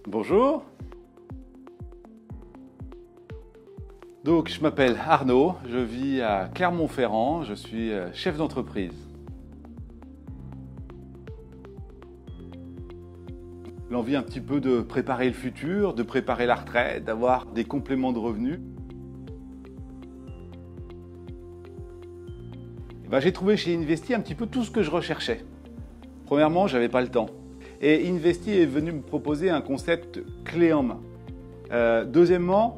Bonjour. Donc, je m'appelle Arnaud, je vis à Clermont-Ferrand, je suis chef d'entreprise. L'envie un petit peu de préparer le futur, de préparer la retraite, d'avoir des compléments de revenus. J'ai trouvé chez Investi un petit peu tout ce que je recherchais. Premièrement, je n'avais pas le temps. Et Investi est venu me proposer un concept clé en main. Deuxièmement,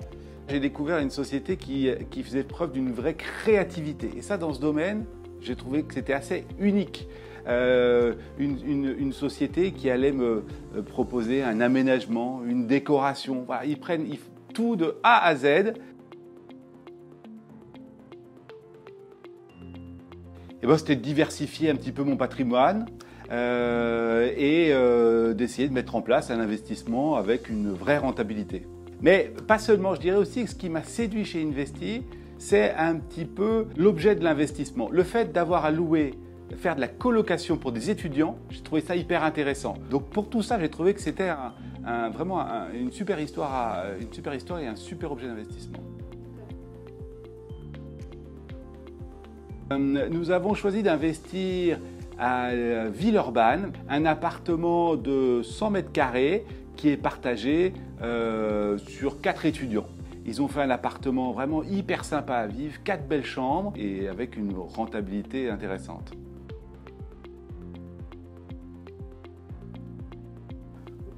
j'ai découvert une société qui faisait preuve d'une vraie créativité. Et ça, dans ce domaine, j'ai trouvé que c'était assez unique. Une société qui allait me proposer un aménagement, une décoration. Voilà, ils prennent tout de A à Z. C'était de diversifier un petit peu mon patrimoine et d'essayer de mettre en place un investissement avec une vraie rentabilité. Mais pas seulement, je dirais aussi que ce qui m'a séduit chez Investi, c'est un petit peu l'objet de l'investissement. Le fait d'avoir à louer, faire de la colocation pour des étudiants, j'ai trouvé ça hyper intéressant. Donc pour tout ça, j'ai trouvé que c'était vraiment une super histoire et un super objet d'investissement. Nous avons choisi d'investir à Villeurbanne, un appartement de 100 mètres carrés qui est partagé sur 4 étudiants. Ils ont fait un appartement vraiment hyper sympa à vivre, 4 belles chambres et avec une rentabilité intéressante.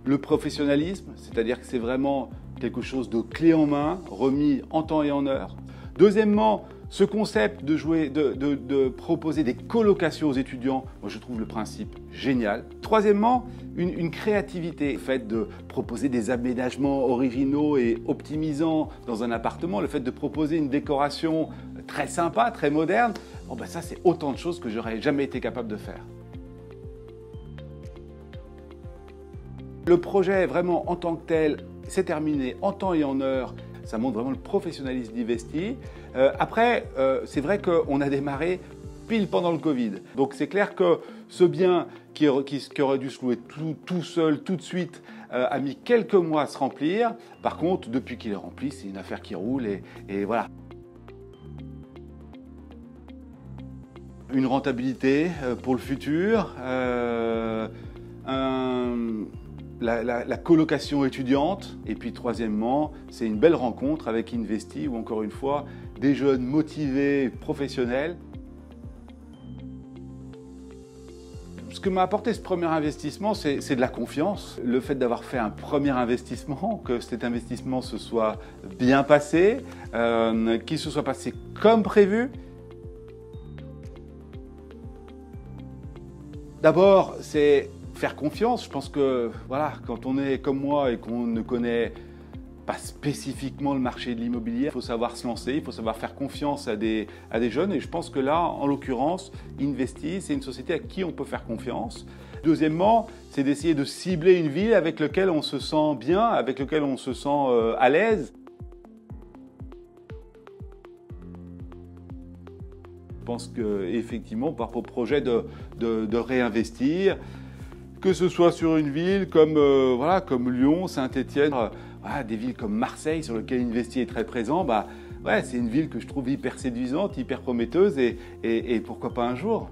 Le professionnalisme, c'est-à-dire que c'est vraiment quelque chose de clé en main, remis en temps et en heure. Deuxièmement, ce concept de proposer des colocations aux étudiants, moi je trouve le principe génial. Troisièmement, une créativité, le fait de proposer des aménagements originaux et optimisants dans un appartement, le fait de proposer une décoration très sympa, très moderne, ça c'est autant de choses que j'aurais jamais été capable de faire. Le projet vraiment en tant que tel, c'est terminé en temps et en heure. Ça montre vraiment le professionnalisme d'Investi. Après, c'est vrai qu'on a démarré pile pendant le Covid. Donc c'est clair que ce bien qui aurait dû se louer tout seul, tout de suite, a mis quelques mois à se remplir. Par contre, depuis qu'il est rempli, c'est une affaire qui roule et voilà. Une rentabilité pour le futur. La colocation étudiante et puis troisièmement, c'est une belle rencontre avec Investi où encore une fois, des jeunes motivés, professionnels. Ce que m'a apporté ce premier investissement, c'est de la confiance. Le fait d'avoir fait un premier investissement, que cet investissement se soit bien passé, qu'il se soit passé comme prévu. D'abord, c'est faire confiance. Je pense que voilà, quand on est comme moi et qu'on ne connaît pas spécifiquement le marché de l'immobilier, il faut savoir se lancer, il faut savoir faire confiance à des jeunes. Et je pense que là, en l'occurrence, Investi, c'est une société à qui on peut faire confiance. Deuxièmement, c'est d'essayer de cibler une ville avec laquelle on se sent bien, avec laquelle on se sent à l'aise. Je pense qu'effectivement, par rapport au projet de réinvestir, que ce soit sur une ville comme Lyon, Saint-Étienne, des villes comme Marseille sur lesquelles Investi est très présent, c'est une ville que je trouve hyper séduisante, hyper prometteuse et pourquoi pas un jour.